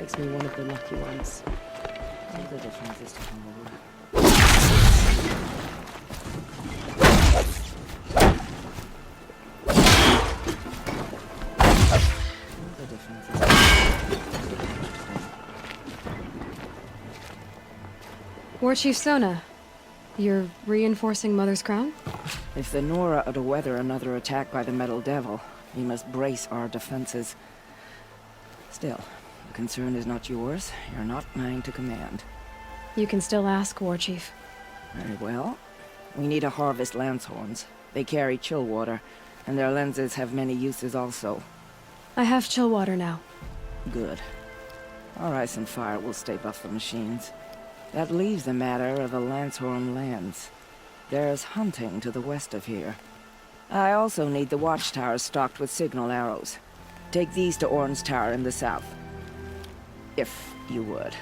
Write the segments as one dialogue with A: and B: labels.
A: makes me one of the lucky ones.
B: The difference is to come over. The difference is
C: War Chief Sona, you're reinforcing Mother's Crown?
B: If the Nora are to weather another attack by the Metal Devil, we must brace our defenses. Still, the concern is not yours. You're not mine to command.
C: You can still ask, War Chief.
B: Very well. We need to harvest lance horns. They carry chill water, and their lenses have many uses also.
C: I have chill water now.
B: Good. Our ice and fire will stay off the machines. That leaves the matter of the Lancehorn lands. There's hunting to the west of here. I also need the watchtowers stocked with signal arrows. Take these to Orn's Tower in the south. If you would.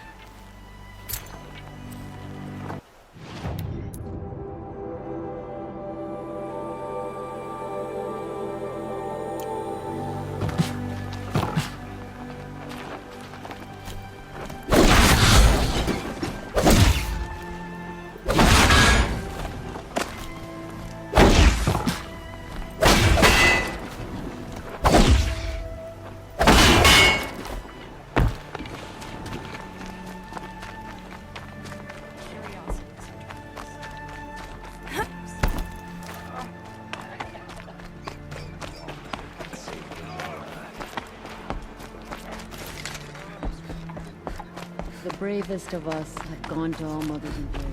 D: The bravest of us have gone to All Mother's embrace.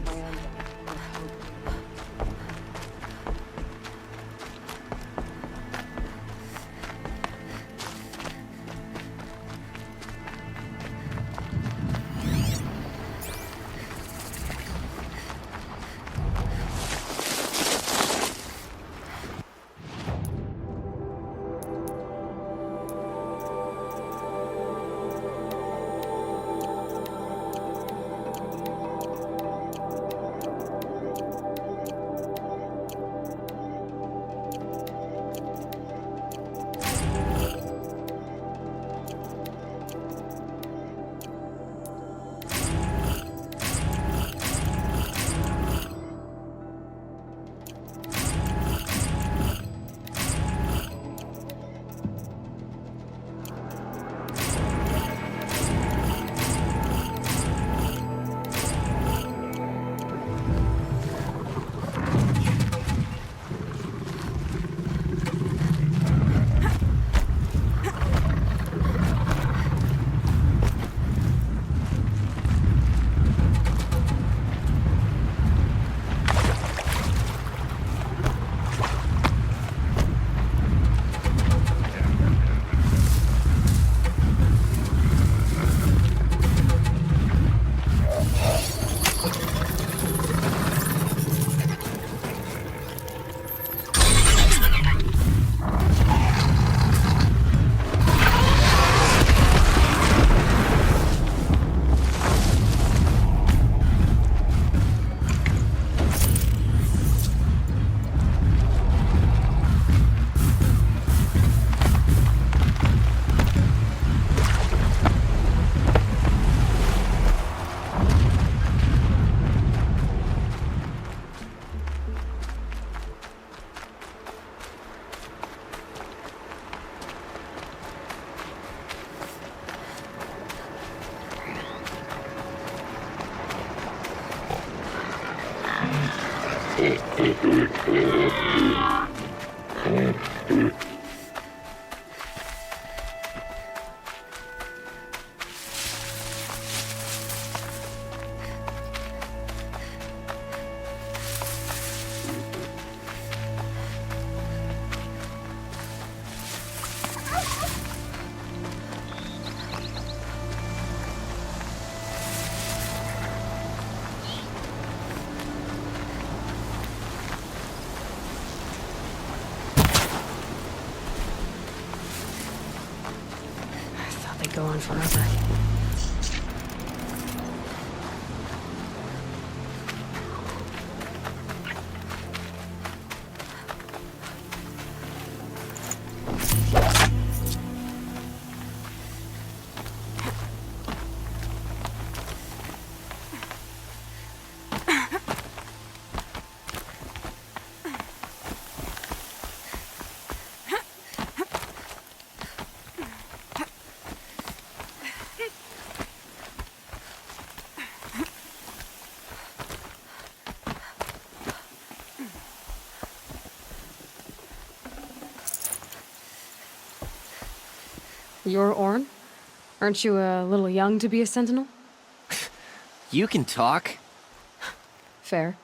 C: Go on forever. You're Orn? Aren't you a little young to be a sentinel?
E: You can talk.
C: Fair.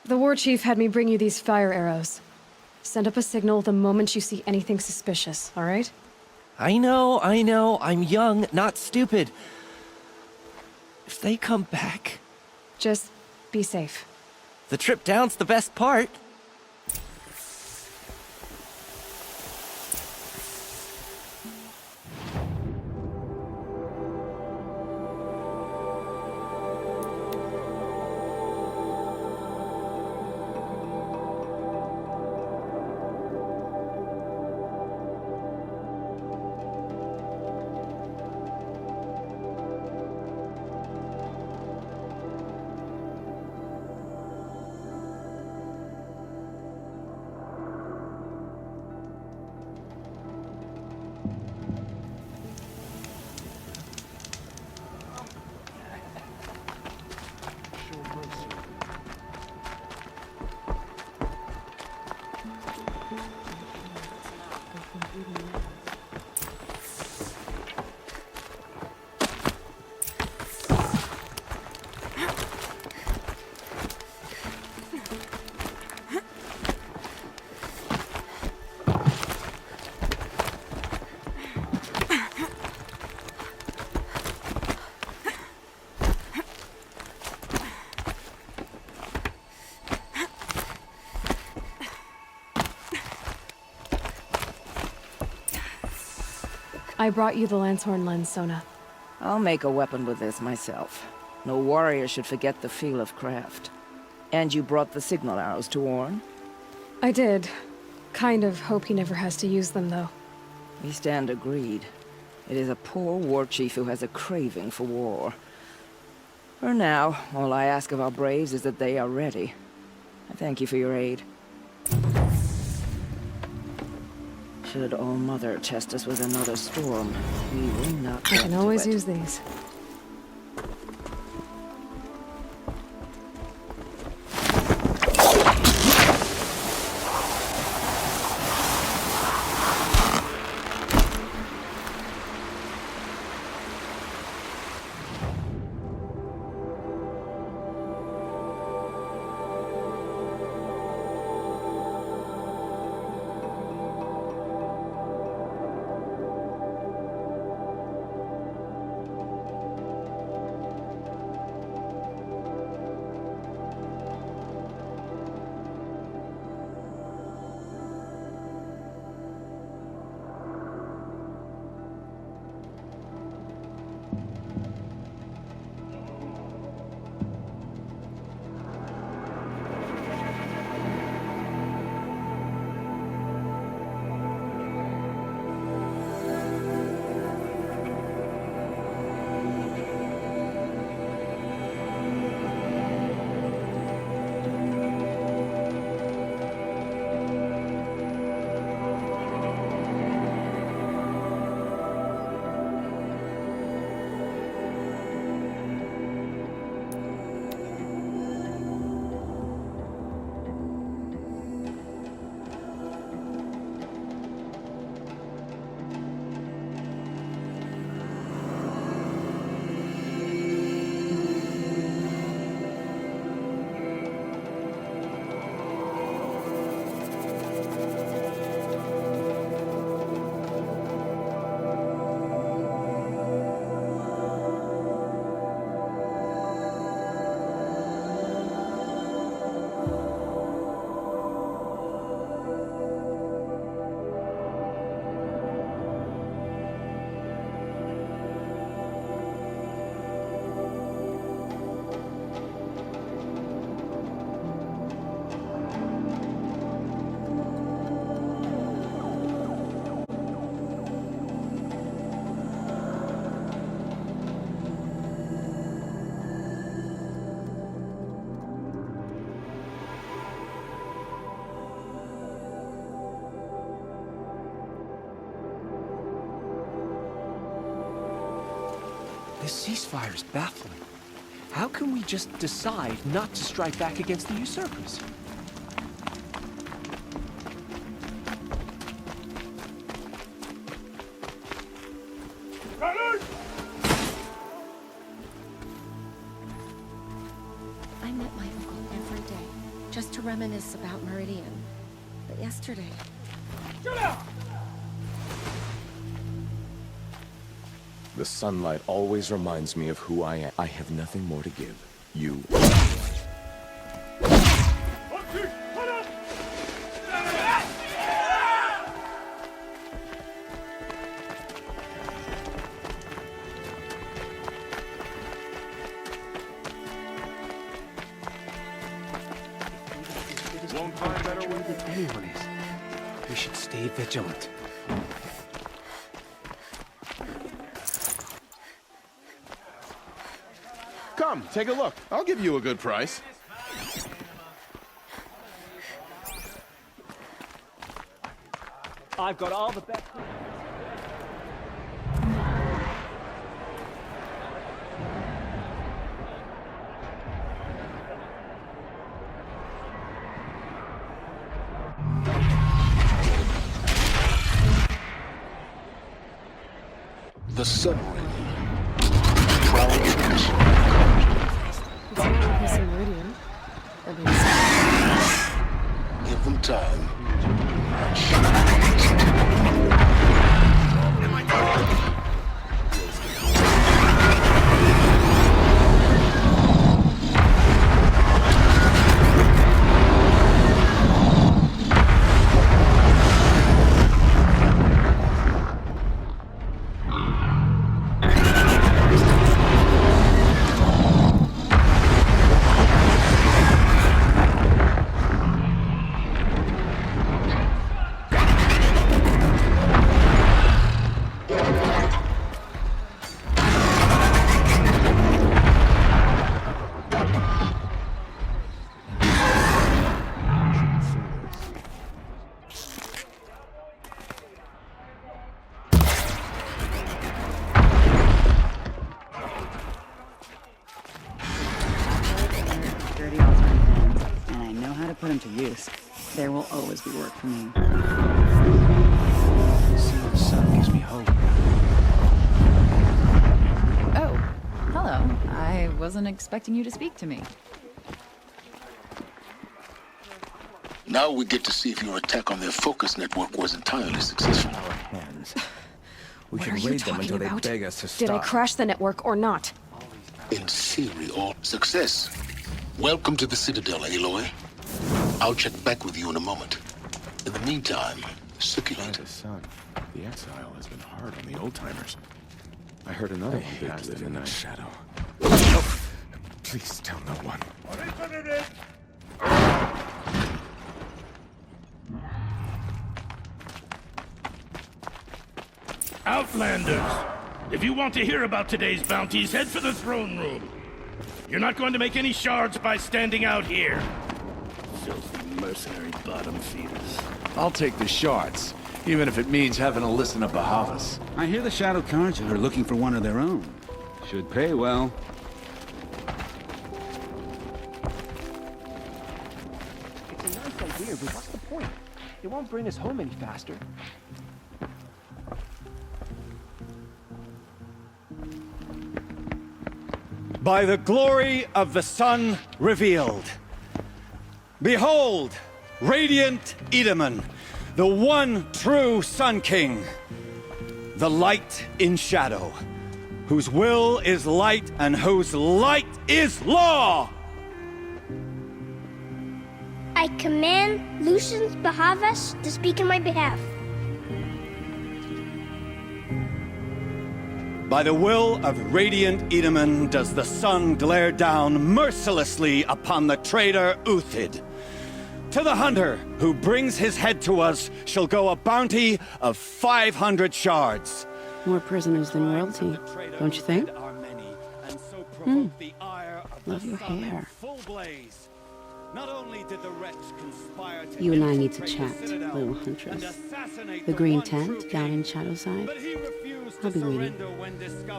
C: The war chief had me bring you these fire arrows. Send up a signal the moment you see anything suspicious, all right?
E: I know. I'm young, not stupid. If they come back...
C: Just be safe.
E: The trip down's the best part.
C: I brought you the Lancehorn lens, Sona.
B: I'll make a weapon with this myself. No warrior should forget the feel of craft. And you brought the signal arrows to Orn?
C: I did. Kind of hope he never has to use them, though.
B: We stand agreed. It is a poor war chief who has a craving for war. For now, all I ask of our braves is that they are ready. I thank you for your aid. Should All-Mother test us with another storm, we will not
C: I
B: get
C: can
B: to
C: always
B: it.
C: use these.
F: This ceasefire is baffling. How can we just decide not to strike back against the usurpers?
G: reminisce about Meridian. But yesterday...
H: The sunlight always reminds me of who I am. I have nothing more to give. You.
F: Won't find better way than anyone is. We should stay vigilant.
I: Come, take a look. I'll give you a good price.
F: I've got all the best...
J: The submarine.
C: It's not like he's in Meridian. That means...
J: Give them time.
K: Dirty alternative, and I know how to put them to use. There will always be work for me.
F: Seeing the sun gives me hope.
K: Oh, hello. I wasn't expecting you to speak to me.
J: Now we get to see if your attack on their focus network was entirely successful.
E: Our hands. We
C: What are
E: should
C: you
E: raid them
C: talking
E: until they
C: about?
E: beg us to
C: Did I
E: stop.
C: crash the network or not?
J: In theory, all success. Welcome to the Citadel, Aloy. I'll check back with you in a moment. In the meantime, circulate.
H: The sun. The exile has been hard on the old-timers. I heard another one passed in the shadow. Oh, please tell no one.
L: Outlanders! If you want to hear about today's bounties, head for the throne room. You're not going to make any shards by standing out here. Filthy mercenary bottom feeders.
M: I'll take the shards, even if it means having to listen to Bahavas.
N: I hear the Shadow Cards are looking for one of their own. Should pay well.
F: It's a nice idea, but what's the point? It won't bring us home any faster.
M: By the glory of the sun revealed. Behold, radiant Edaman, the one true Sun King. The light in shadow, whose will is light and whose light is law!
O: I command Lucius Bahavas to speak in my behalf.
M: By the will of radiant Edaman does the sun glare down mercilessly upon the traitor Uthid. To the hunter who brings his head to us shall go a bounty of 500 shards.
A: More prisoners than royalty, don't you think? Love your hair.
M: Not only did the wretch conspire to
A: You and I need to chat, little huntress. The green tent down in Shadowside. I'll be waiting.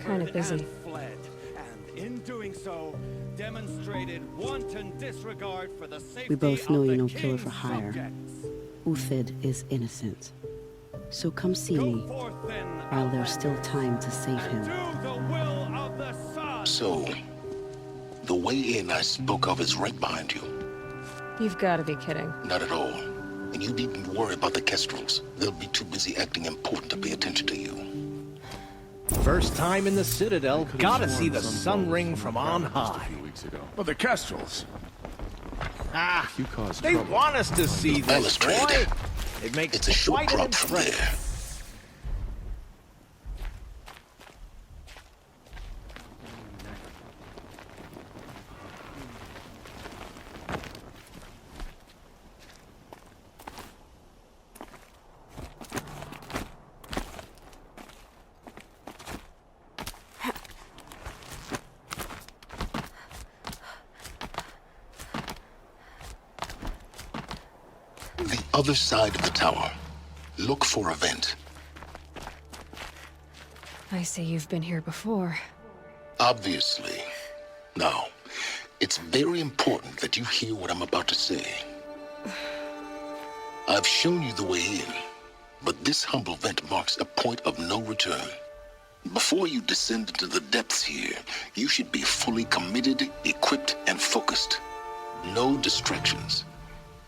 C: Kind of busy.
M: And in doing so, demonstrated wanton disregard for the safety
A: We both know
M: of
A: you're
M: the
A: no killer
M: king's
A: for hire.
M: subjects.
A: Uthid is innocent. So come see me while there's still time to save him.
J: So, the way in I spoke of is right behind you.
C: You've got to be kidding.
J: Not at all. And you needn't worry about the Kestrels. They'll be too busy acting important to pay attention to you.
F: First time in the Citadel, gotta see the sun ring from on high.
I: But the Kestrels.
F: Ah, they want us to see this, boy. It makes
J: It's a short
F: quite an
J: drop from
F: impression.
J: there. The other side of the tower. Look for a vent.
C: I see you've been here before.
J: Obviously. Now, it's very important that you hear what I'm about to say. I've shown you the way in, but this humble vent marks a point of no return. Before you descend into the depths here, you should be fully committed, equipped, and focused. No distractions.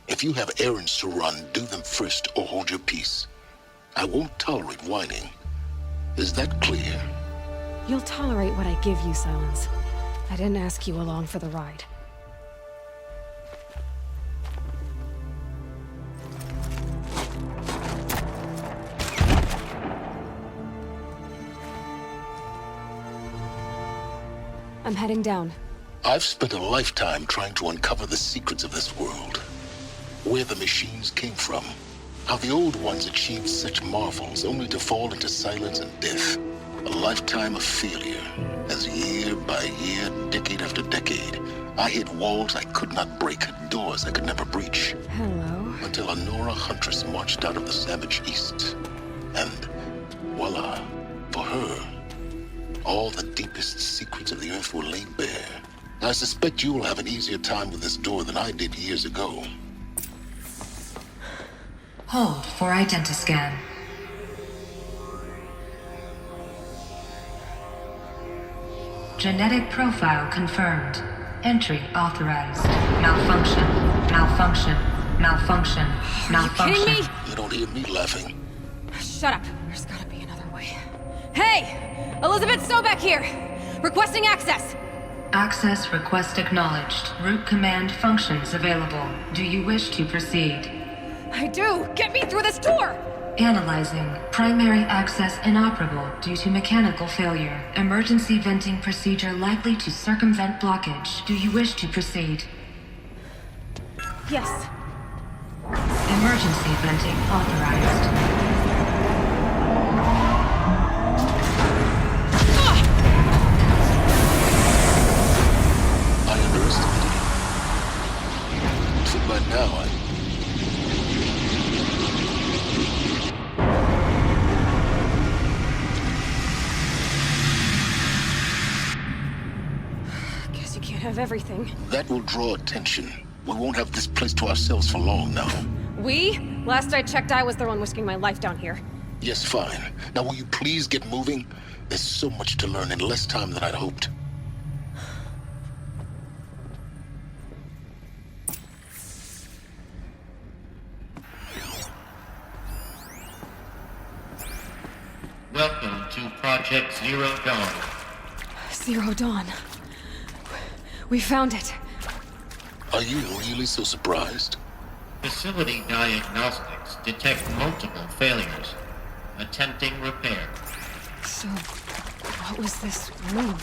J: If you have errands to run, do them first or hold your peace. I won't tolerate whining. Is that clear?
C: You'll tolerate what I give you, Silence. I didn't ask you along for the ride. I'm heading down.
J: I've spent a lifetime trying to uncover the secrets of this world. Where the machines came from. How the old ones achieved such marvels only to fall into silence and death. A lifetime of failure. As year by year, decade after decade, I hit walls I could not break, doors I could never breach.
C: Hello.
J: Until a Nora huntress marched out of the savage east. And voila, for her, all the deepest secrets of the earth were laid bare. I suspect you will have an easier time with this door than I did years ago.
P: Hold for identiscan. Genetic profile confirmed. Entry authorized. Malfunction. Malfunction. Malfunction. Malfunction.
C: Kidding me?
J: You don't hear me laughing.
C: Shut up. There's gotta be another way. Hey! Elizabeth Sobeck here! Requesting access!
P: Access request acknowledged. Root command functions available. Do you wish to proceed?
C: I do! Get me through this door!
P: Analyzing. Primary access inoperable due to mechanical failure. Emergency venting procedure likely to circumvent blockage. Do you wish to proceed?
C: Yes.
P: Emergency venting authorized.
J: I underestimated it. So by now,
C: Guess you can't have everything.
J: that will draw attention. We won't have this place to ourselves for long now.
C: We? Last I checked, I was the one risking my life down here.
J: Yes, fine. Now will you please get moving? There's so much to learn in less time than I'd hoped.
Q: Welcome to Project Zero Dawn.
C: Zero Dawn. We found it.
J: Are you really so surprised?
Q: Facility diagnostics detect multiple failures. Attempting repair.
C: So, what was this room?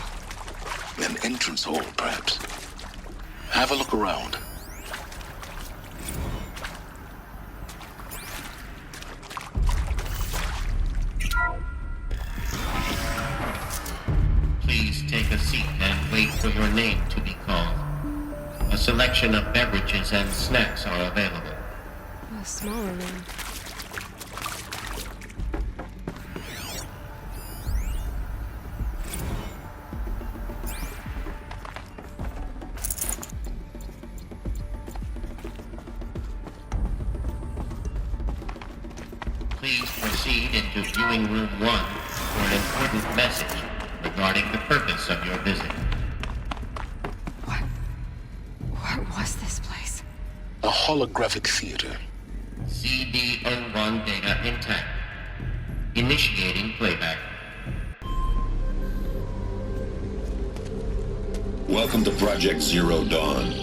J: An entrance hall, perhaps. Have a look around.
Q: Please take a seat and wait for your name to be called. A selection of beverages and snacks are available.
C: A smaller room.
Q: Please proceed into viewing room 1 for an important message regarding the purpose of your visit.
C: What was this place?
J: a holographic theater.
Q: CD01 data intact. Initiating playback.
R: Welcome to Project Zero Dawn.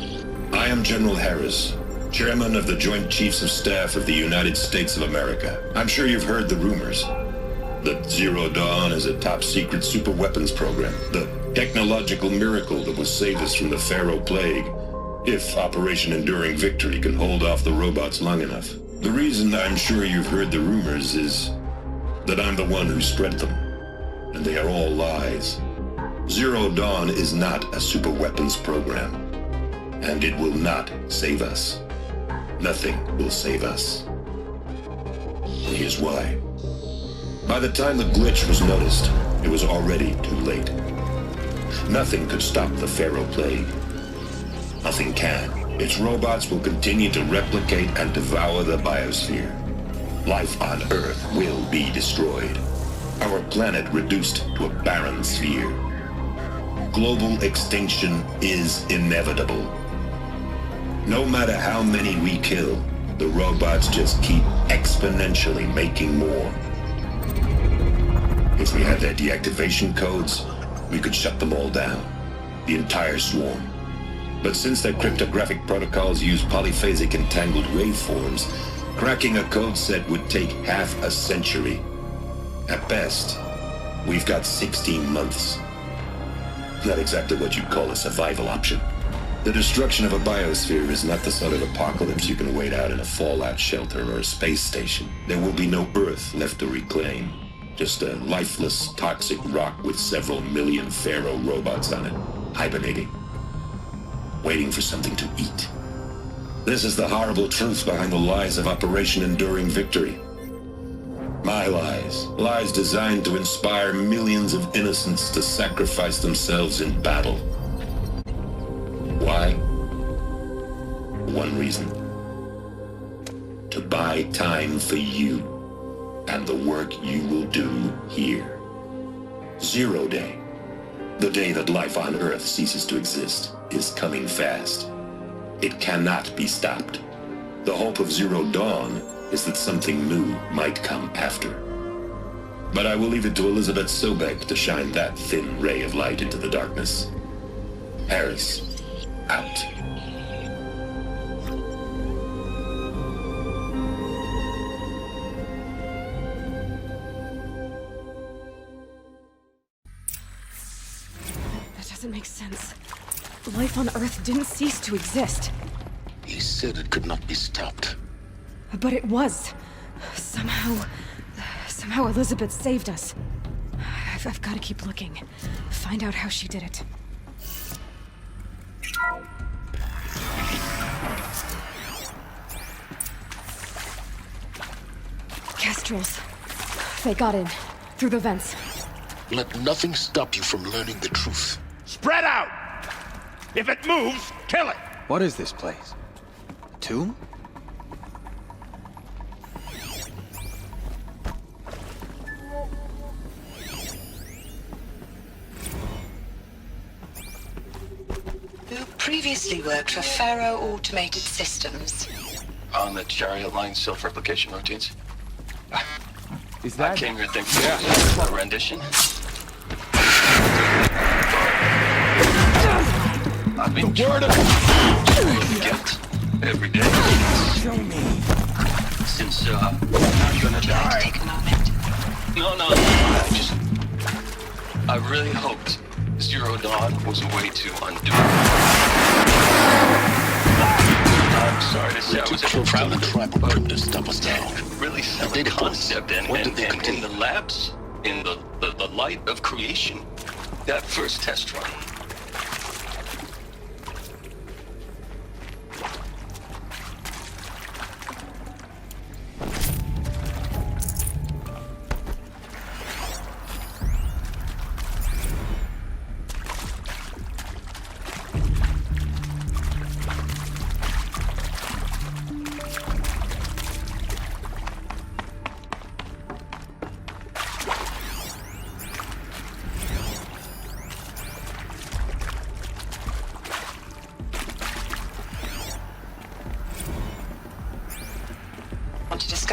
R: I am General Harris, Chairman of the Joint Chiefs of Staff of the United States of America. I'm sure you've heard the rumors that Zero Dawn is a top-secret superweapons program, the technological miracle that will save us from the Pharaoh Plague, if Operation Enduring Victory can hold off the robots long enough. The reason I'm sure you've heard the rumors is that I'm the one who spread them, and they are all lies. Zero Dawn is not a superweapons program, and it will not save us. Nothing will save us. And here's why. By the time the glitch was noticed, it was already too late. Nothing could stop the Pharaoh Plague. Nothing can. Its robots will continue to replicate and devour the biosphere. Life on Earth will be destroyed. Our planet reduced to a barren sphere. Global extinction is inevitable. No matter how many we kill, the robots just keep exponentially making more. If we had their deactivation codes, we could shut them all down. The entire swarm. But since their cryptographic protocols use polyphasic entangled waveforms, cracking a code set would take half a century. At best, we've got 16 months. Not exactly what you'd call a survival option. The destruction of a biosphere is not the sort of apocalypse you can wait out in a fallout shelter or a space station. There will be no Earth left to reclaim. Just a lifeless, toxic rock with several million Pharaoh robots on it, hibernating, waiting for something to eat. This is the horrible truth behind the lies of Operation Enduring Victory. My lies. Lies designed to inspire millions of innocents to sacrifice themselves in battle. Why? One reason. To buy time for you and the work you will do here. Zero Day, the day that life on Earth ceases to exist, is coming fast. It cannot be stopped. The hope of Zero Dawn is that something new might come after. But I will leave it to Elizabeth Sobek to shine that thin ray of light into the darkness. Harris, out.
C: That doesn't make sense. Life on Earth didn't cease to exist.
J: He said it could not be stopped.
C: But it was. Somehow Elizabeth saved us. I've got to keep looking. Find out how she did it. Kestrels. They got in. Through the vents.
J: Let nothing stop you from learning the truth.
L: Spread out! If it moves, kill it!
F: What is this place? A tomb?
S: Who previously worked for Pharaoh Automated Systems.
T: On the chariot line self-replication routines?
F: Is that...
T: I came here thinking it was a rendition. I've been trying to get every day.
F: Show me.
T: Since, I'm gonna die.
S: Take a moment.
T: No, I really hoped Zero Dawn was a way to undo it. I'm sorry to say I was
J: from the tribal group to stop us now.
T: Really sound a concept and in the labs, in the light of creation, that first test run.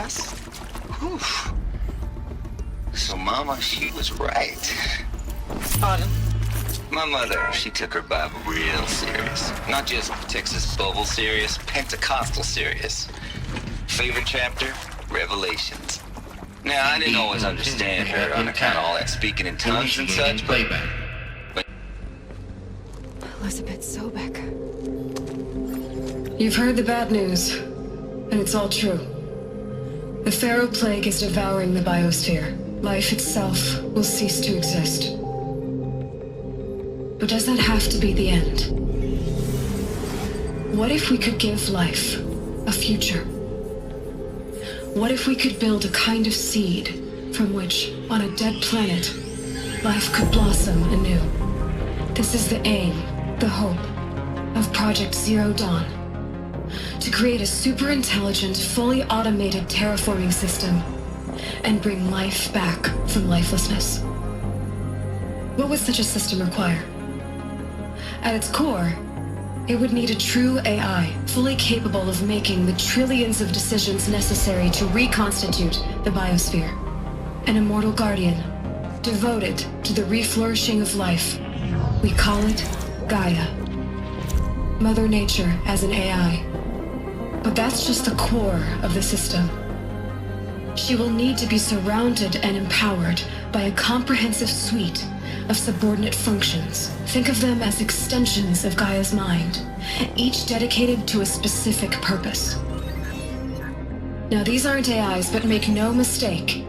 U: discuss? Whew. So Mama, she was right. Pardon? My mother, she took her Bible real serious. Not just Texas Bible serious, Pentecostal serious. Favorite chapter? Revelations. Now, I didn't always understand her on account of all that speaking in tongues and such, but...
C: Elizabeth Sobek. You've heard the bad news, and it's all true. The Pharaoh Plague is devouring the biosphere. Life itself will cease to exist. But does that have to be the end? What if we could give life a future? What if we could build a kind of seed from which, on a dead planet, life could blossom anew? This is the aim, the hope, of Project Zero Dawn. To create a super-intelligent, fully automated terraforming system and bring life back from lifelessness. What would such a system require? At its core, it would need a true AI, fully capable of making the trillions of decisions necessary to reconstitute the biosphere. An immortal guardian, devoted to the reflourishing of life. We call it Gaia. Mother Nature as an AI. But that's just the core of the system. She will need to be surrounded and empowered by a comprehensive suite of subordinate functions. Think of them as extensions of Gaia's mind, each dedicated to a specific purpose. Now, these aren't AIs, but make no mistake,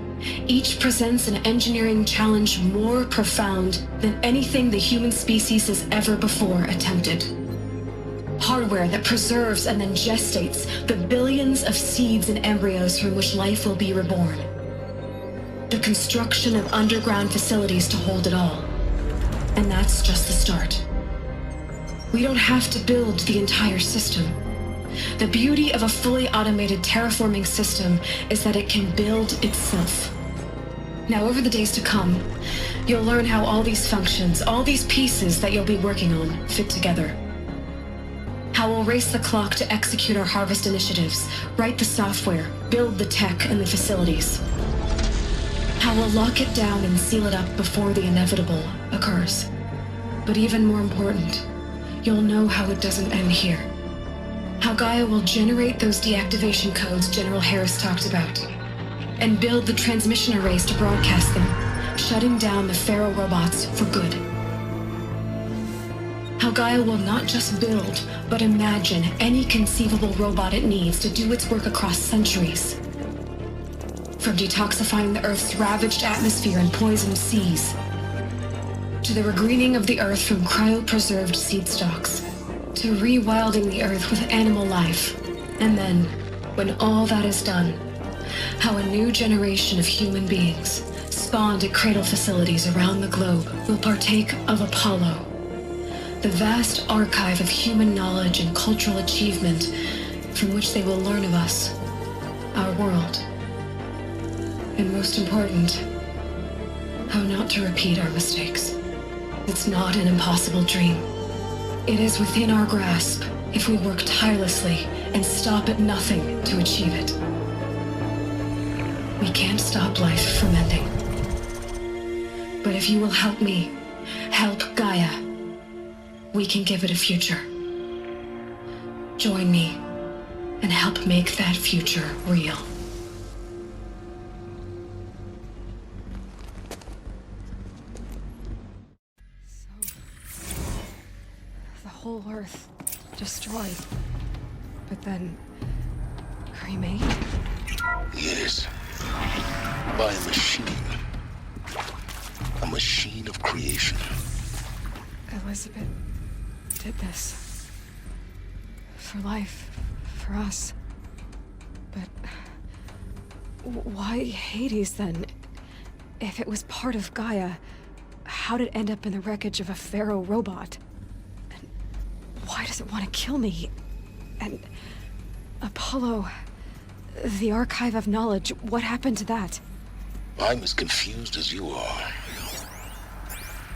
C: each presents an engineering challenge more profound than anything the human species has ever before attempted. Hardware that preserves and then gestates the billions of seeds and embryos from which life will be reborn. The construction of underground facilities to hold it all. And that's just the start. We don't have to build the entire system. The beauty of a fully automated terraforming system is that it can build itself. Now, over the days to come, you'll learn how all these functions, all these pieces that you'll be working on, fit together. How we'll race the clock to execute our harvest initiatives, write the software, build the tech and the facilities. How we'll lock it down and seal it up before the inevitable occurs. But even more important, you'll know how it doesn't end here. How Gaia will generate those deactivation codes General Harris talked about, and build the transmission arrays to broadcast them, shutting down the Pharaoh robots for good. How Gaia will not just build, but imagine any conceivable robot it needs to do its work across centuries. From detoxifying the Earth's ravaged atmosphere and poisoned seas, to the regreening of the Earth from cryopreserved seed stalks, to rewilding the Earth with animal life. And then, when all that is done, how a new generation of human beings, spawned at cradle facilities around the globe, will partake of Apollo, the vast archive of human knowledge and cultural achievement from which they will learn of us, our world. And most important, how not to repeat our mistakes. It's not an impossible dream. It is within our grasp if we work tirelessly and stop at nothing to achieve it. We can't stop life from ending. But if you will help me, help Gaia, we can give it a future. Join me and help make that future real. The whole Earth destroyed, but then cremated?
J: Yes. By a machine. A machine of creation.
C: Elizabeth did this. For life. For us. But why Hades then? If it was part of Gaia, how did it end up in the wreckage of a Pharaoh robot? And why does it want to kill me? And Apollo, the archive of knowledge, what happened to that?
J: I'm as confused as you are.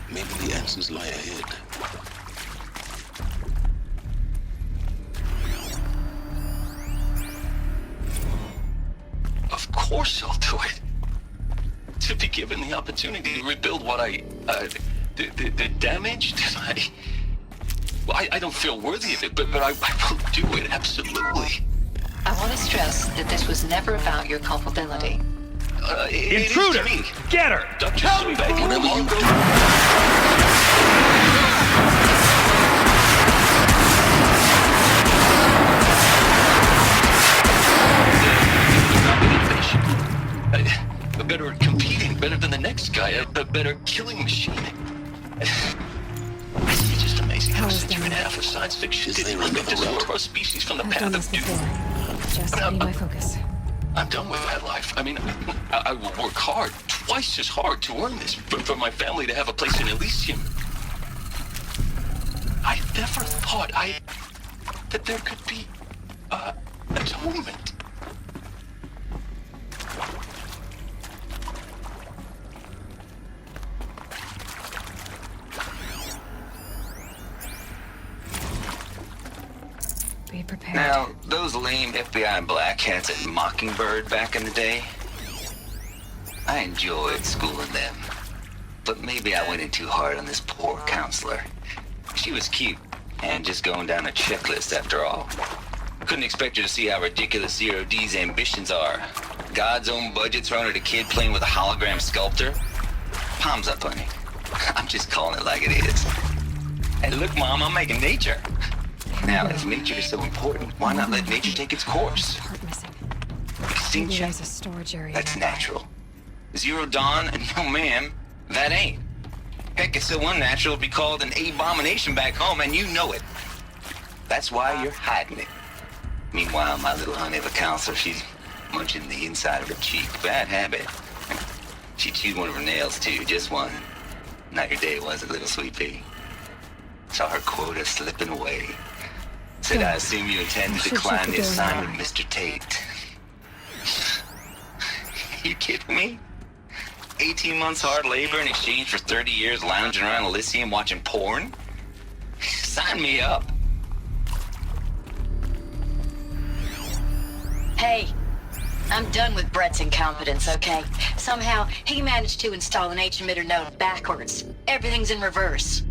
J: Maybe the answers lie ahead.
T: course I'll do it. To be given the opportunity to rebuild what the damage that I don't feel worthy of it, but I will do it, absolutely.
S: I want to stress that this was never about your culpability.
L: Intruder!
T: It is to me.
L: Get her!
T: Tell me back whenever you go. Better at competing, better than the next guy, a better killing machine. It's just amazing how century and a half of science fiction didn't remove us all of our species from the path of doom.
C: Just be my focus.
T: I'm done with that life. I mean, I will work hard, twice as hard to earn this, for my family to have a place in Elysium. I never thought that there could be atonement.
C: Be prepared.
U: Now, those lame FBI blackheads at Mockingbird back in the day, I enjoyed schooling them. But maybe I went in too hard on this poor counselor. She was cute, and just going down a checklist after all. Couldn't expect her to see how ridiculous Zero D's ambitions are. God's own budget thrown at a kid playing with a hologram sculptor? Palms up, honey. I'm just calling it like it is. Hey, look, Mom, I'm making nature. Now, if nature is so important, why not let nature take its course?
C: Part missing.
U: Extinction?
C: There's a storage area.
U: That's natural. Zero Dawn? No, ma'am. That ain't. Heck, it's so unnatural it'd be called an abomination back home, and you know it. That's why you're hiding it. Meanwhile, my little honey of a counselor, she's munching the inside of her cheek. Bad habit. She chewed one of her nails, too. Just one. Not your day, was it, little sweet pea? Saw her quota slipping away. Said, I assume you intend to decline the assignment, Mr. Tate. You kidding me? 18 months hard labor in exchange for 30 years lounging around Elysium watching porn? Sign me up.
S: Hey, I'm done with Brett's incompetence, okay? Somehow, he managed to install an H-emitter node backwards. Everything's in reverse.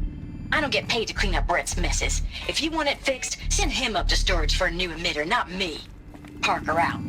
S: I don't get paid to clean up Brett's messes. If you want it fixed, send him up to storage for a new emitter, not me. Parker out.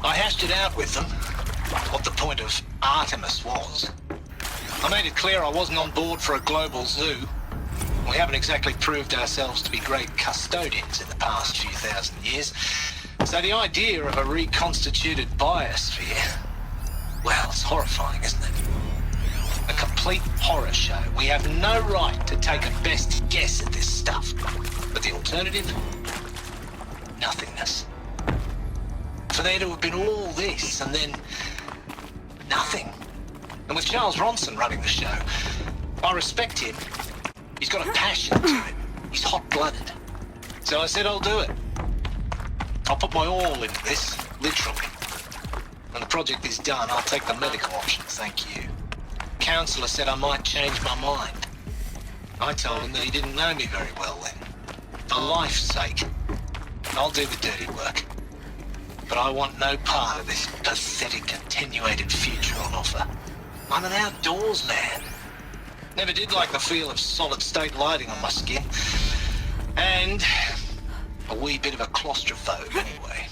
D: I hashed it out with them, what the point of Artemis was. I made it clear I wasn't on board for a global zoo. We haven't exactly proved ourselves to be great custodians in the past few thousand years. So the idea of a reconstituted biosphere, well, it's horrifying, isn't it? A complete horror show. We have no right to take a best guess at this stuff. But the alternative? Nothingness. For there to have been all this, and then nothing. And with Charles Ronson running the show, I respect him. He's got a passion to him. He's hot-blooded. So I said I'll do it. I'll put my all into this, literally. When the project is done, I'll take the medical option, thank you. Counselor said I might change my mind. I told him that he didn't know me very well then. For life's sake, I'll do the dirty work. But I want no part of this pathetic attenuated future on offer. I'm an outdoors man. Never did like the feel of solid-state lighting on my skin. And a wee bit of a claustrophobe anyway.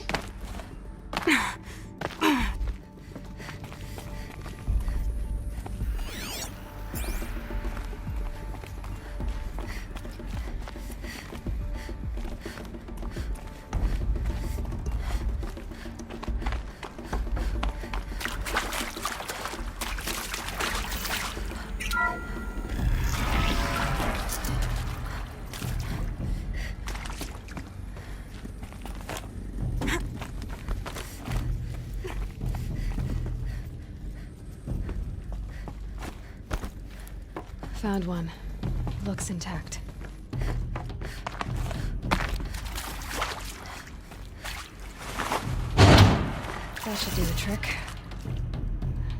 C: Found one. Looks intact. That should do the trick.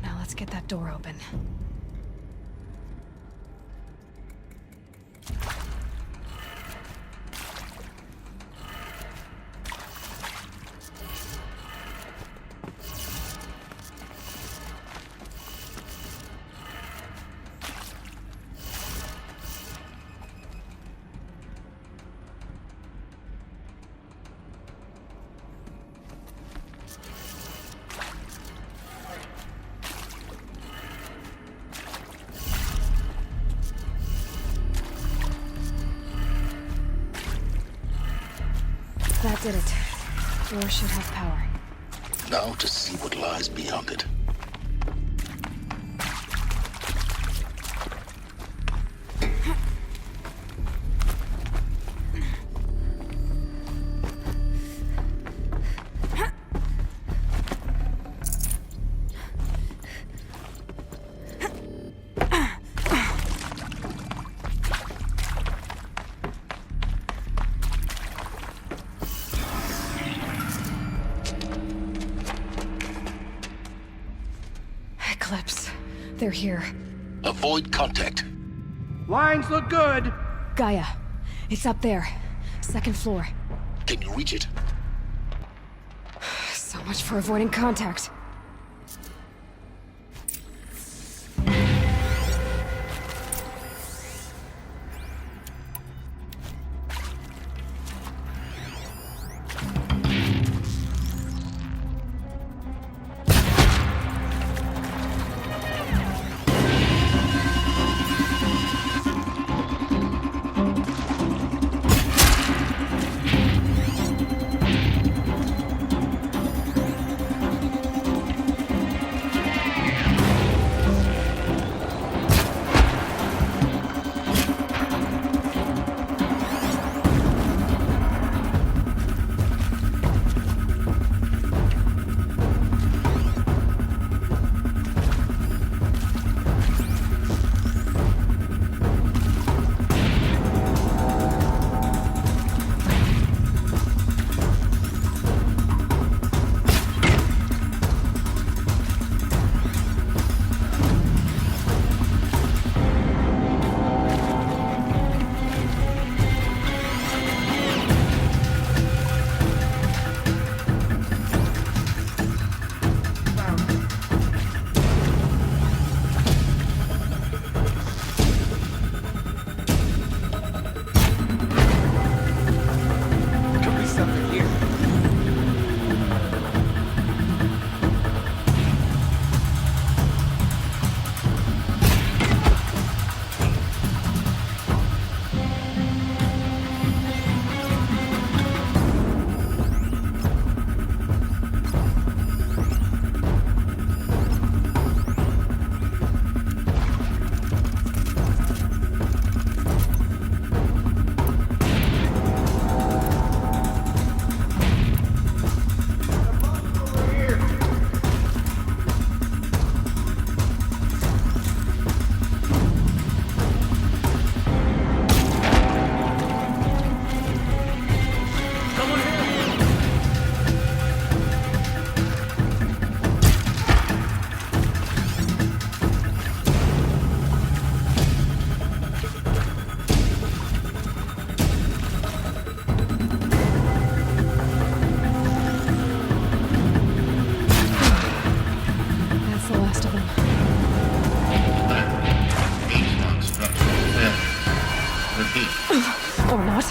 C: Now let's get that door open. That did it. Door should have power.
J: Now to see what lies beyond it.
C: Eclipse. They're here.
J: Avoid contact.
L: Lines look good.
C: Gaia. It's up there. Second floor.
J: Can you reach it?
C: So much for avoiding contact. Or not.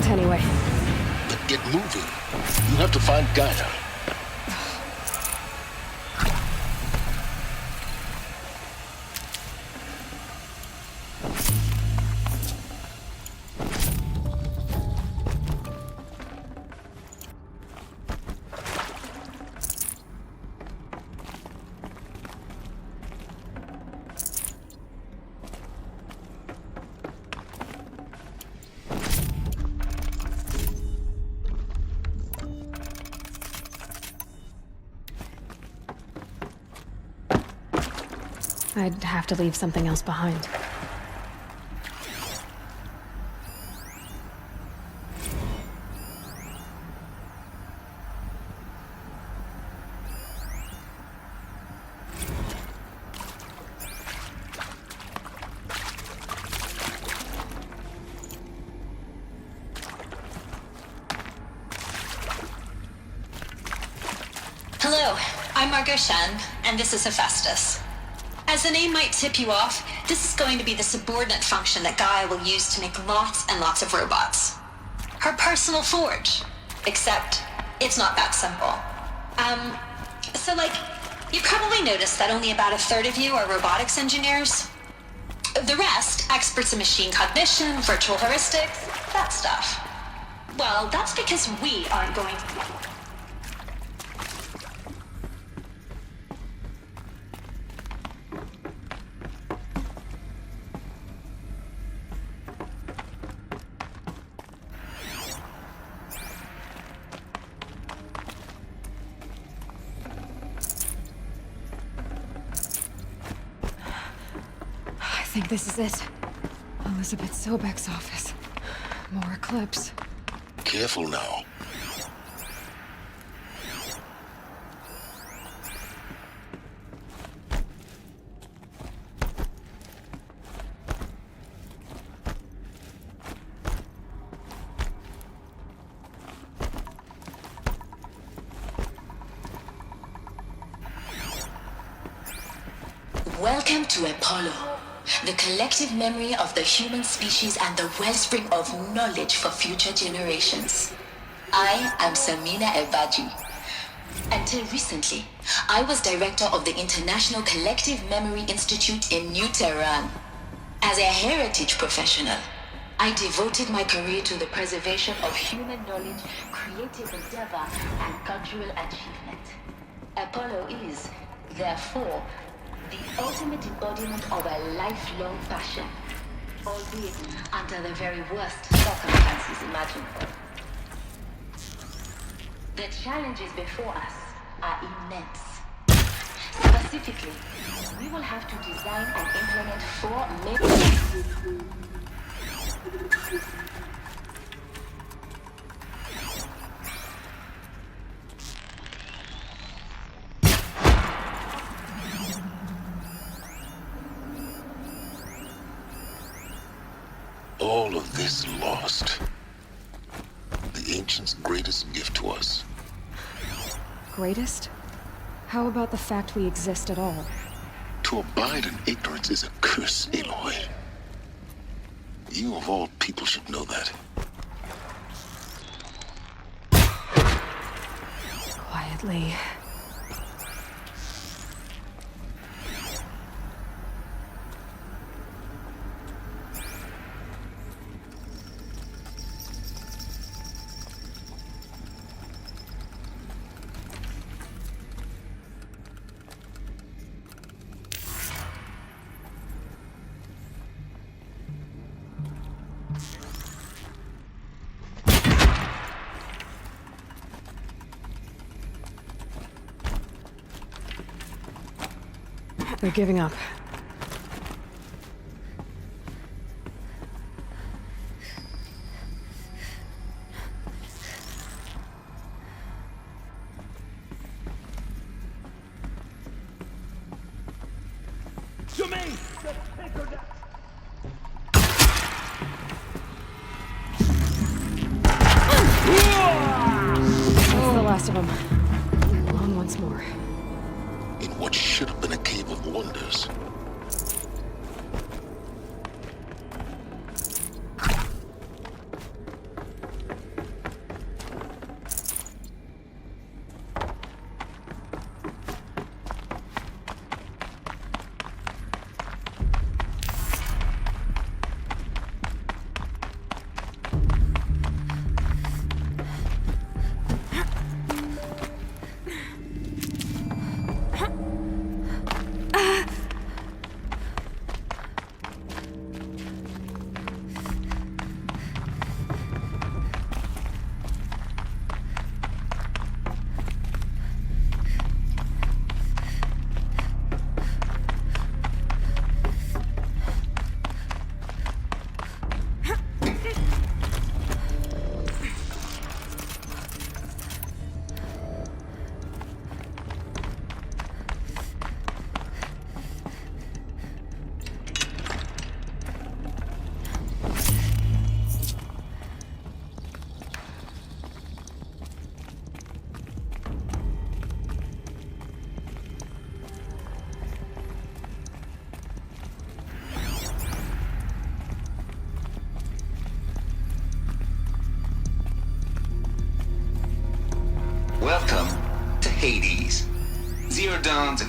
C: Anyway.
J: Get moving. You have to find Gaia.
C: I'd have to leave something else behind.
S: Hello, I'm Margot Shen, and this is Hephaestus. As the name might tip you off, this is going to be the subordinate function that Gaia will use to make lots and lots of robots. Her personal forge. Except, it's not that simple. You probably noticed that only about a third of you are robotics engineers. The rest, experts in machine cognition, virtual heuristics, that stuff. Well, that's because we aren't going to...
C: I think this is it. Elizabeth Sobek's office. More Eclipse.
J: Careful now.
S: Welcome to Apollo, the collective memory of the human species and the wellspring of knowledge for future generations. I am Samina Ebaji. Until recently, I was director of the International Collective Memory Institute in New Tehran. As a heritage professional, I devoted my career to the preservation of human knowledge, creative endeavor, and cultural achievement. Apollo is, therefore, the ultimate embodiment of a lifelong passion, albeit under the very worst circumstances imaginable. The challenges before us are immense. Specifically, we will have to design and implement 4 major...
J: All of this lost. The ancients' greatest gift to us.
C: Greatest? How about the fact we exist at all?
J: To abide in ignorance is a curse, Aloy. You of all people should know that.
C: Quietly. They're giving up.
L: Jermaine!
C: That's the last of them. On once more.
J: In what should have been a cave of wonders.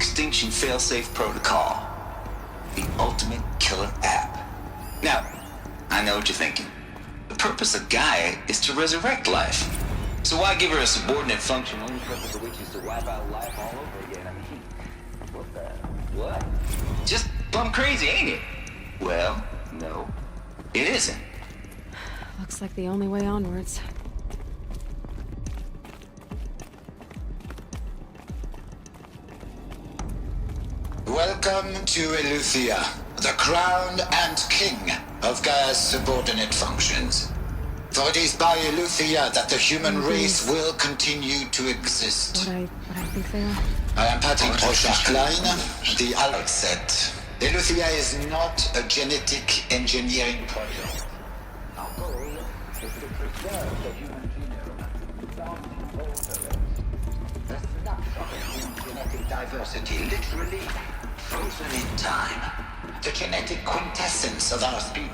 J: Extinction Failsafe Protocol. The ultimate killer app. Now, I know what you're thinking. The purpose of Gaia is to resurrect life. So why give her a subordinate function only purpose of which is to wipe out life all over again? I mean, what? Just plumb crazy, ain't it? Well, no, it isn't.
C: Looks like the only way onwards.
J: Welcome to Eleuthia, the crown and king of Gaia's subordinate functions. For it is by Eleuthia that the human race will continue to exist.
C: What I think they are?
J: I am Patty Brochard-Klein, the Alex said. Eleuthia is not a genetic engineering project. Our goal is to preserve the human genome without altering it. A snapshot of human genetic diversity, literally frozen in time. The genetic quintessence of our species.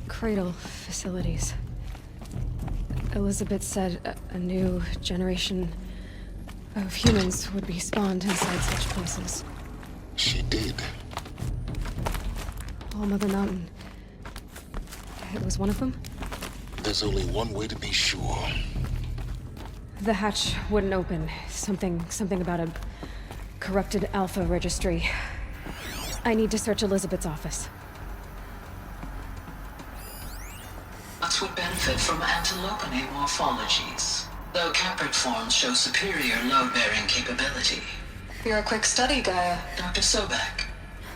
C: Cradle facilities. Elizabeth said a new generation of humans would be spawned inside such places.
J: She did.
C: All Mother Mountain. It was one of them?
J: There's only one way to be sure.
C: The hatch wouldn't open. Something about a corrupted alpha registry. I need to search Elizabeth's office.
B: Nuts would benefit from antilopine morphologies, though caprid forms show superior load-bearing capability.
C: You're a quick study, Gaia.
B: Dr. Sobek,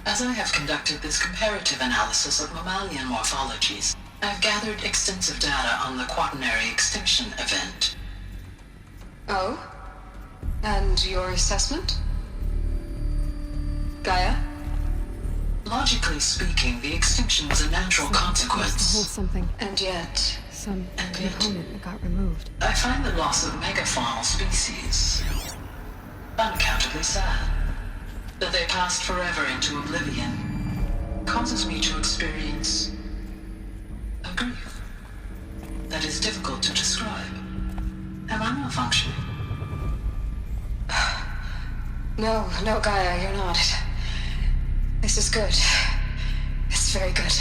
B: as I have conducted this comparative analysis of mammalian morphologies, I've gathered extensive data on the quaternary extinction event.
C: Oh? And your assessment? Gaia?
B: Logically speaking, the extinction was a natural consequence.
C: Hold something.
B: And yet...
C: Some component that got removed.
B: I find the loss of megafaunal species unaccountably sad. That they passed forever into oblivion causes me to experience a grief that is difficult to describe. Am I malfunctioning?
C: No, Gaia, you're not. This is good. It's very good.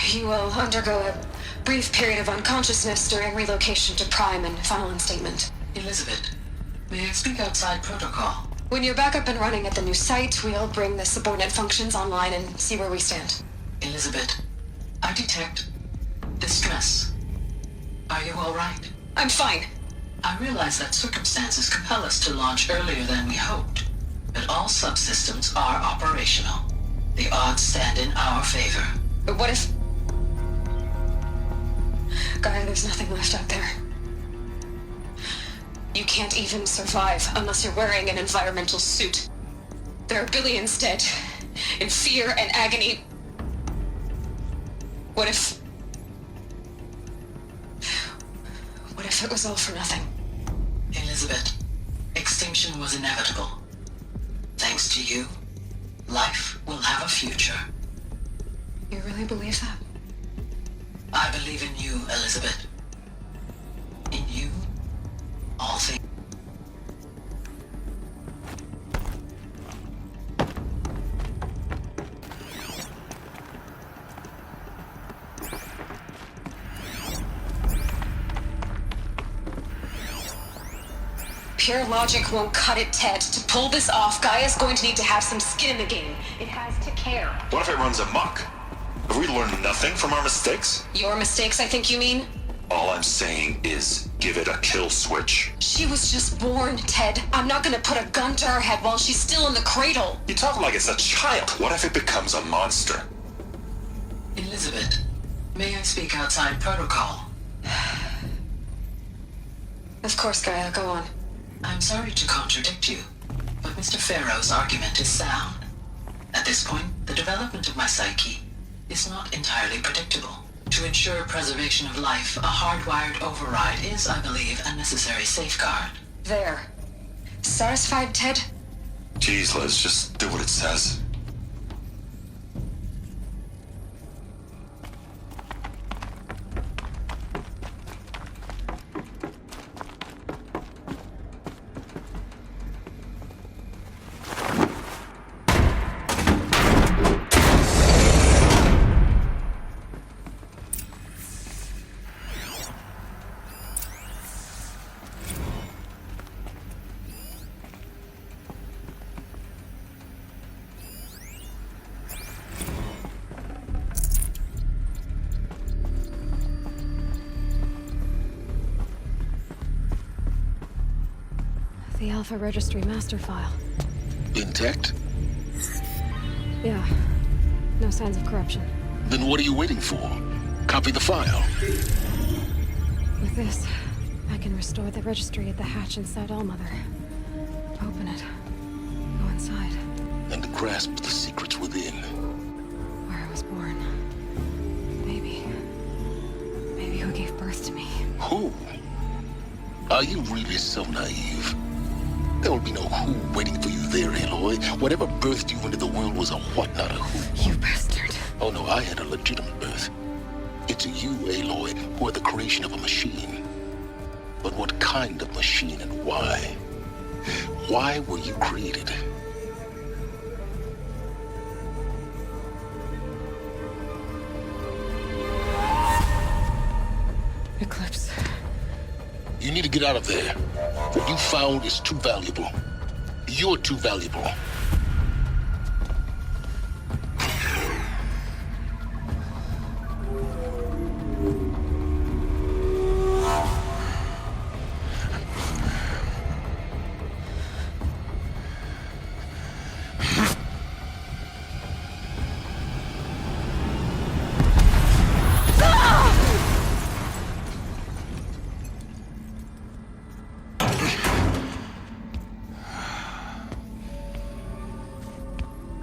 C: You will undergo a brief period of unconsciousness during relocation to Prime and final instatement.
B: Elizabeth, may I speak outside protocol?
C: When you're back up and running at the new site, we'll bring the subordinate functions online and see where we stand.
B: Elizabeth, I detect distress. Are you all right?
C: I'm fine.
B: I realize that circumstances compel us to launch earlier than we hoped, but all subsystems are operational. The odds stand in our favor.
C: But what if... Gaia, there's nothing left out there. You can't even survive unless you're wearing an environmental suit. There are billions dead, in fear and agony. What if it was all for nothing?
B: Elizabeth, extinction was inevitable. Thanks to you, life will have a future.
C: You really believe that?
B: I believe in you, Elizabeth. In you, all things.
C: Pure logic won't cut it, Ted. To pull this off, Gaia's going to need to have some skin in the game. It has to care.
R: What if it runs amok? Have we learned nothing from our mistakes?
C: Your mistakes, I think you mean?
R: All I'm saying is give it a kill switch.
C: She was just born, Ted. I'm not gonna put a gun to her head while she's still in the cradle.
R: You talk like it's a child. What if it becomes a monster?
B: Elizabeth, may I speak outside protocol?
C: Of course, Gaia, go on.
B: I'm sorry to contradict you, but Mr. Farrow's argument is sound. At this point, the development of my psyche is not entirely predictable. To ensure preservation of life, a hardwired override is, I believe, a necessary safeguard.
C: There. Satisfied, Ted?
R: Jeez, Liz, just do what it says.
C: The Alpha Registry master file.
J: Intact?
C: Yeah. No signs of corruption.
J: Then what are you waiting for? Copy the file.
C: With this, I can restore the registry at the hatch inside Allmother. Open it. Go inside.
J: And grasp the secrets within.
C: Where I was born. Baby. Baby who gave birth to me.
J: Who? Are you really so naive? There will be no who waiting for you there, Aloy. Whatever birthed you into the world was a what, not a who.
C: You bastard.
J: Oh no, I had a legitimate birth. It's you, Aloy, who are the creation of a machine. But what kind of machine and why? Why were you created?
C: Eclipse.
J: You need to get out of there. What you found is too valuable. You're too valuable.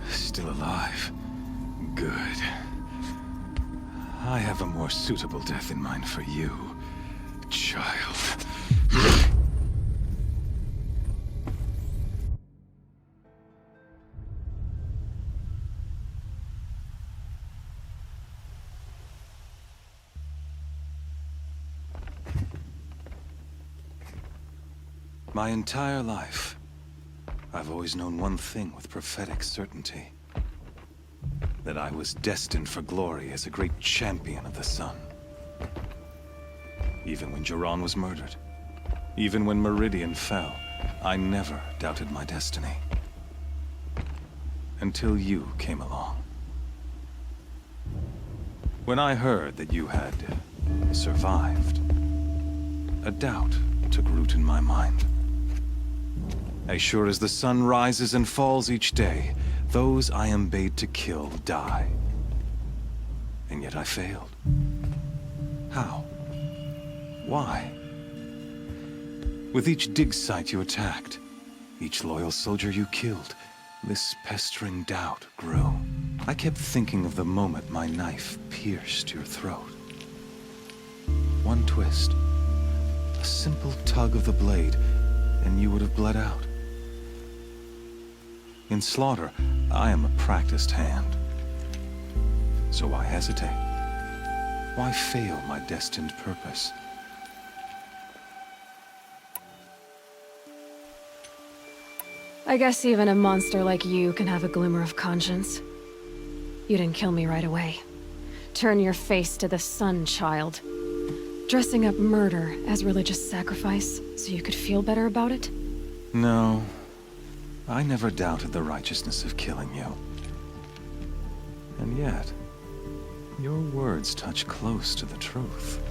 H: Still alive. Good. I have a more suitable death in mind for you, child. My entire life, I've always known one thing with prophetic certainty. That I was destined for glory as a great champion of the sun. Even when Jiran was murdered, even when Meridian fell, I never doubted my destiny. Until you came along. When I heard that you had survived, a doubt took root in my mind. As sure as the sun rises and falls each day, those I am bade to kill die. And yet I failed. How? Why? With each dig site you attacked, each loyal soldier you killed, this pestering doubt grew. I kept thinking of the moment my knife pierced your throat. One twist, a simple tug of the blade, and you would have bled out. In slaughter, I am a practiced hand. So why hesitate? Why fail my destined purpose?
C: I guess even a monster like you can have a glimmer of conscience. You didn't kill me right away. Turn your face to the sun, child. Dressing up murder as religious sacrifice so you could feel better about it?
H: No. I never doubted the righteousness of killing you. And yet, your words touch close to the truth.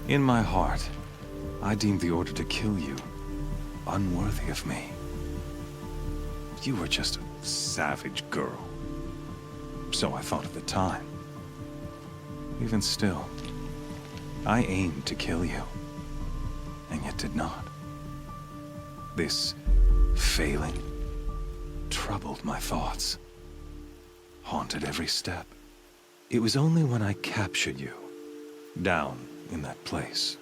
H: In my heart, I deemed the order to kill you unworthy of me. You were just a savage girl. So I thought at the time. Even still, I aimed to kill you, and yet did not. This failing troubled my thoughts, haunted every step. It was only when I captured you, down in that place,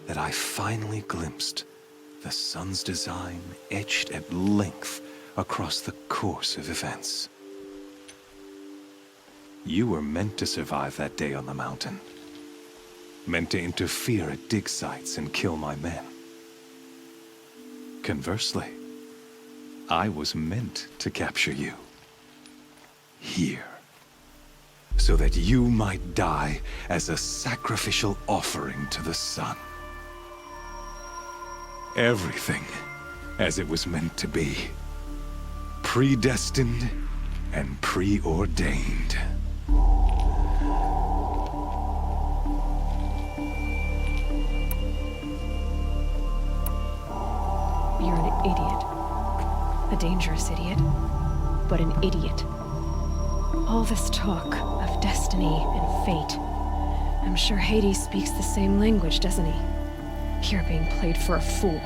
H: that I finally glimpsed The sun's design etched at length across the course of events. You were meant to survive that day on the mountain. Meant to interfere at dig sites and kill my men. Conversely, I was meant to capture you. Here. So that you might die as a sacrificial offering to the sun. Everything as it was meant to be. Predestined and preordained.
C: You're an idiot. A dangerous idiot, but an idiot. All this talk of destiny and fate. I'm sure Hades speaks the same language, doesn't he? You're being played for a fool.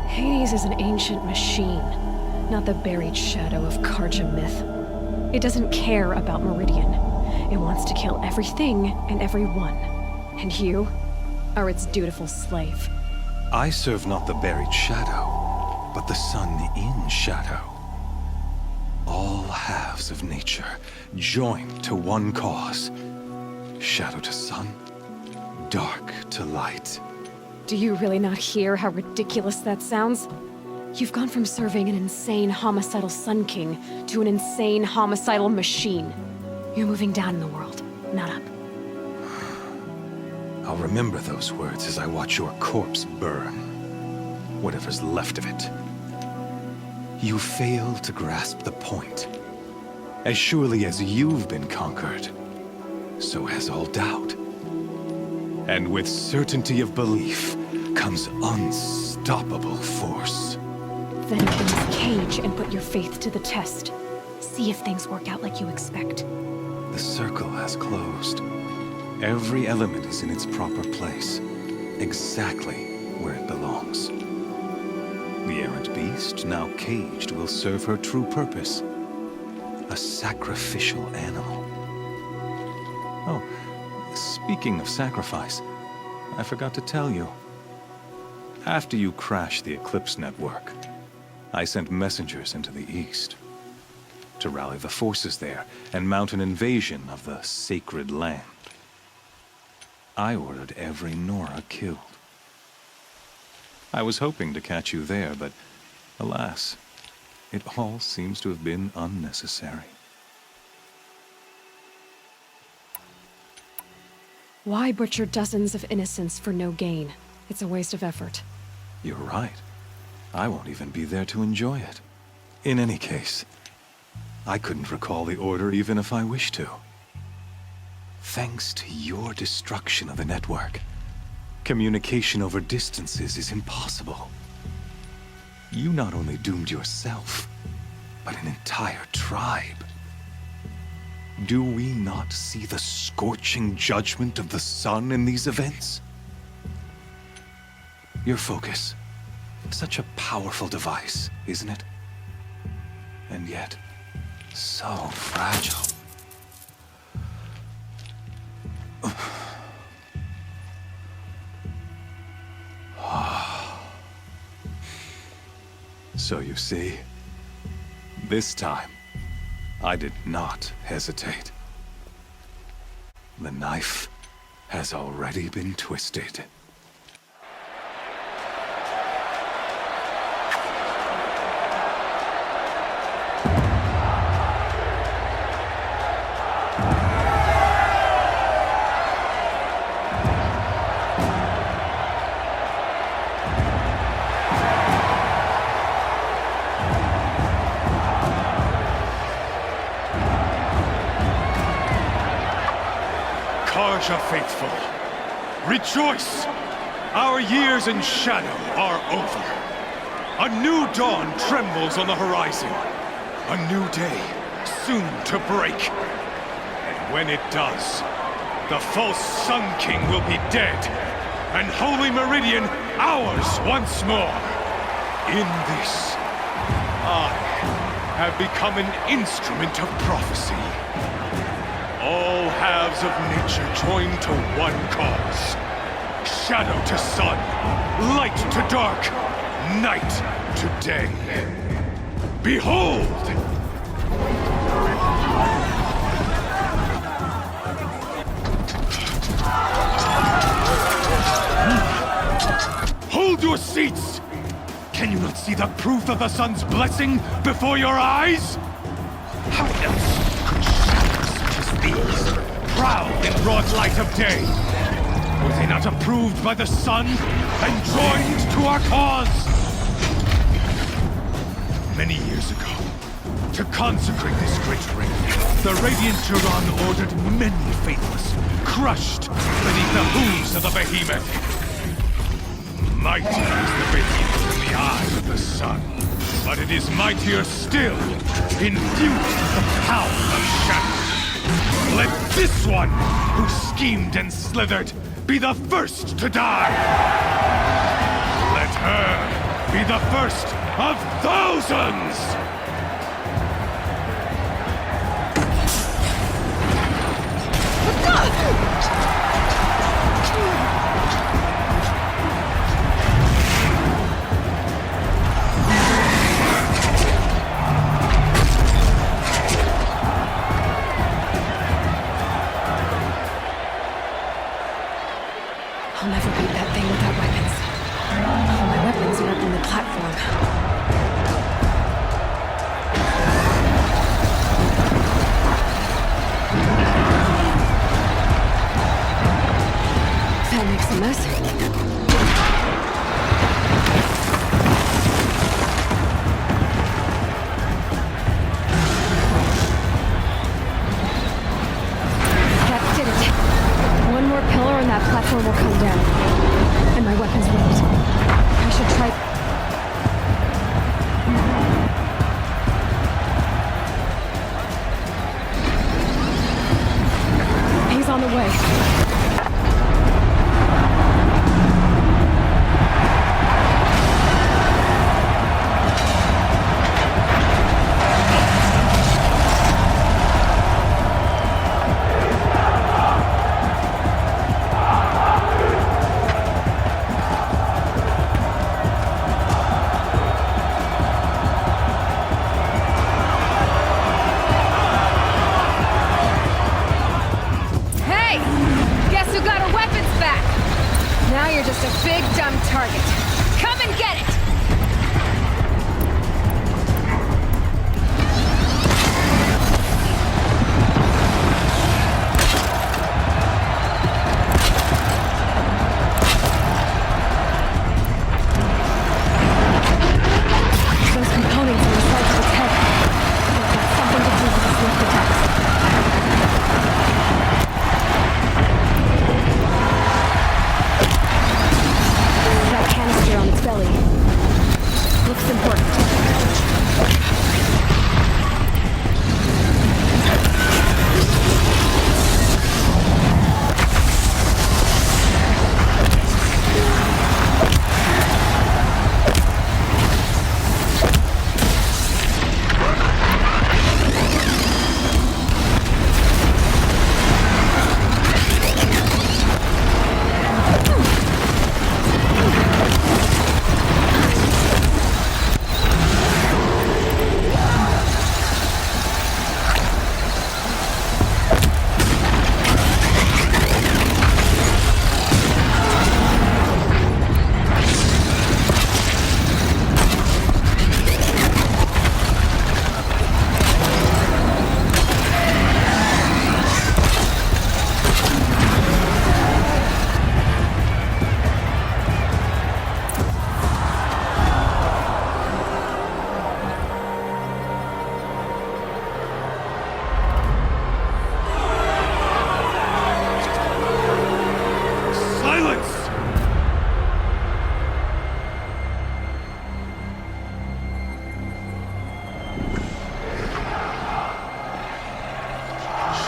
C: Hades is an ancient machine, not the buried shadow of Karja myth. It doesn't care about Meridian. It wants to kill everything and everyone. And you are its dutiful slave.
H: I serve not the buried shadow, but the sun in shadow. All halves of nature joined to one cause. Shadow to sun, dark to light.
C: Do you really not hear how ridiculous that sounds? You've gone from serving an insane homicidal Sun King to an insane homicidal machine. You're moving down in the world, not up.
H: I'll remember those words as I watch your corpse burn. Whatever's left of it. You fail to grasp the point. As surely as you've been conquered, so has all doubt. And with certainty of belief comes unstoppable force.
C: Then open this cage and put your faith to the test. See if things work out like you expect.
H: The circle has closed. Every element is in its proper place, exactly where it belongs. The errant beast, now caged, will serve her true purpose. A sacrificial animal. Oh, speaking of sacrifice, I forgot to tell you. After you crashed the Eclipse network, I sent messengers into the east to rally the forces there and mount an invasion of the sacred land. I ordered every Nora killed. I was hoping to catch you there, but alas, it all seems to have been unnecessary.
C: Why butcher dozens of innocents for no gain? It's a waste of effort.
H: You're right. I won't even be there to enjoy it. In any case, I couldn't recall the order even if I wished to. Thanks to your destruction of the network, communication over distances is impossible. You not only doomed yourself, but an entire tribe. Do we not see the scorching judgment of the sun in these events? Your focus. Such a powerful device, isn't it? And yet, so fragile. So you see, this time, I did not hesitate. The knife has already been twisted.
I: Karja faithful, rejoice! Our years in shadow are over. A new dawn trembles on the horizon. A new day soon to break. And when it does, the false Sun King will be dead, and Holy Meridian ours once more. In this, I have become an instrument of prophecy. All halves of nature joined to one cause. Shadow to sun, light to dark, night to day. Behold! Hold your seats! Can you not see the proof of the sun's blessing before your eyes? How else could shadows such as these prowl in broad light of day? Were they not approved by the sun and joined to our cause? Many years ago, to consecrate this great ring, the Radiant Turan ordered many faithless, crushed beneath the hooves of the behemoth. Mighty is the behemoth in the eye of the sun, but it is mightier still, infused with the power of shadow. Let this one, who schemed and slithered, be the first to die! Let her be the first of thousands!
C: I'll never beat that thing without weapons. All my weapons are up on the platform. That makes a mess. That did it. One more pillar and that platform will come down. And my weapons won't. I should try... He's on the way. Now you're just a big, dumb target. Come and get it! Those components on the sides of its head. They've got something to do with its lift attacks. That canister on its belly looks important.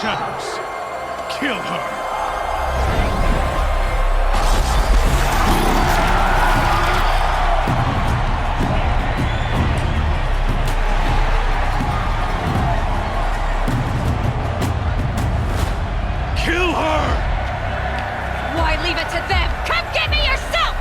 I: Shadows, kill her! Kill her!
C: Why leave it to them? Come get me yourself!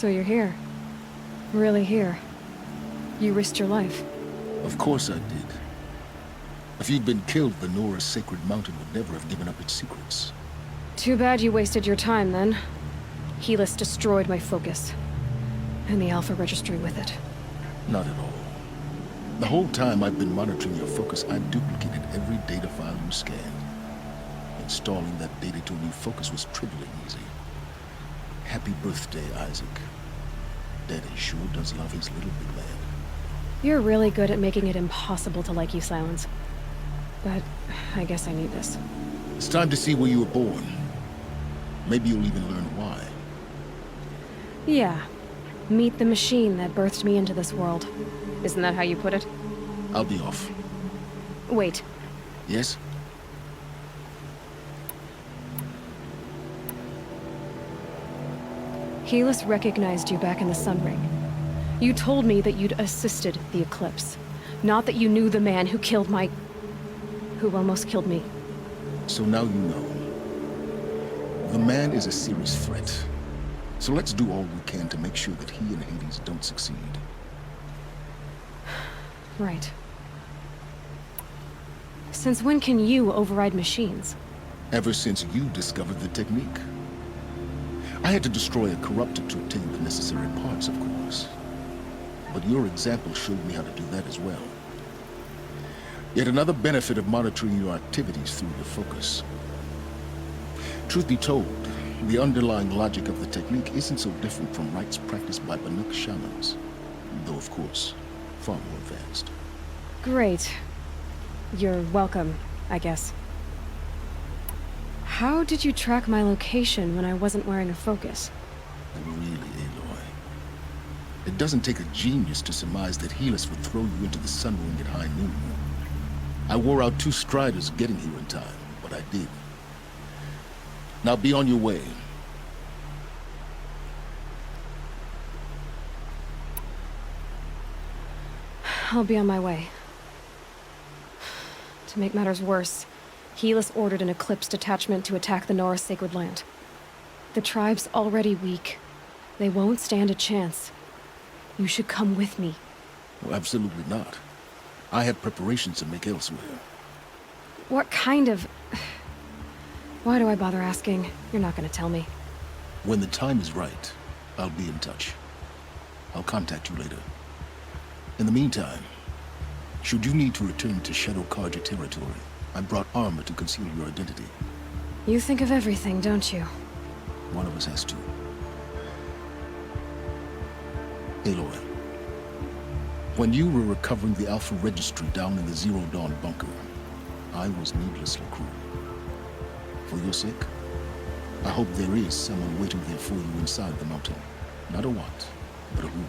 C: So you're here. Really here. You risked your life.
J: Of course I did. If you'd been killed, the Nora's sacred mountain would never have given up its secrets.
C: Too bad you wasted your time, then. Helis destroyed my focus. And the Alpha Registry with it.
J: Not at all. The whole time I've been monitoring your focus, I duplicated every data file you scanned. Installing that data to a new focus was trivially easy. Happy birthday, Isaac. Daddy sure does love his little big man.
C: You're really good at making it impossible to like you, Silence. But I guess I need this.
J: It's time to see where you were born. Maybe you'll even learn why.
C: Yeah. Meet the machine that birthed me into this world. Isn't that how you put it?
J: I'll be off.
C: Wait.
J: Yes?
C: Helis recognized you back in the Sun Ring. You told me that you'd assisted the Eclipse. Not that you knew the man who killed who almost killed me.
J: So now you know. The man is a serious threat. So let's do all we can to make sure that he and Hades don't succeed.
C: Right. Since when can you override machines?
J: Ever since you discovered the technique. I had to destroy a corruptor to obtain the necessary parts, of course. But your example showed me how to do that as well. Yet another benefit of monitoring your activities through your focus. Truth be told, the underlying logic of the technique isn't so different from rites practiced by Banuk shamans. Though, of course, far more advanced. Great. You're welcome, I guess. How did you track my location when I wasn't wearing a focus? Really, Aloy. It doesn't take a genius to surmise that Helis would throw you into the Sun Ring at high noon. I wore out 2 striders getting here in time, but I did. Now be on your way. I'll be on my way. To make matters worse, Helis ordered an Eclipse detachment to attack the Nora's sacred land. The tribe's already weak. They won't stand a chance. You should come with me. Well, absolutely not. I have preparations to make elsewhere. What kind of... Why do I bother asking? You're not gonna tell me. When the time is right, I'll be in touch. I'll contact you later. In the meantime, should you need to return to Shadow Karja territory, I brought armor to conceal your identity. You think of everything, don't you? One of us has to. Aloy, when you were recovering the Alpha Registry down in the Zero Dawn bunker, I was needlessly cruel. For your sake, I hope there is someone waiting there for you inside the mountain. Not a what, but a who.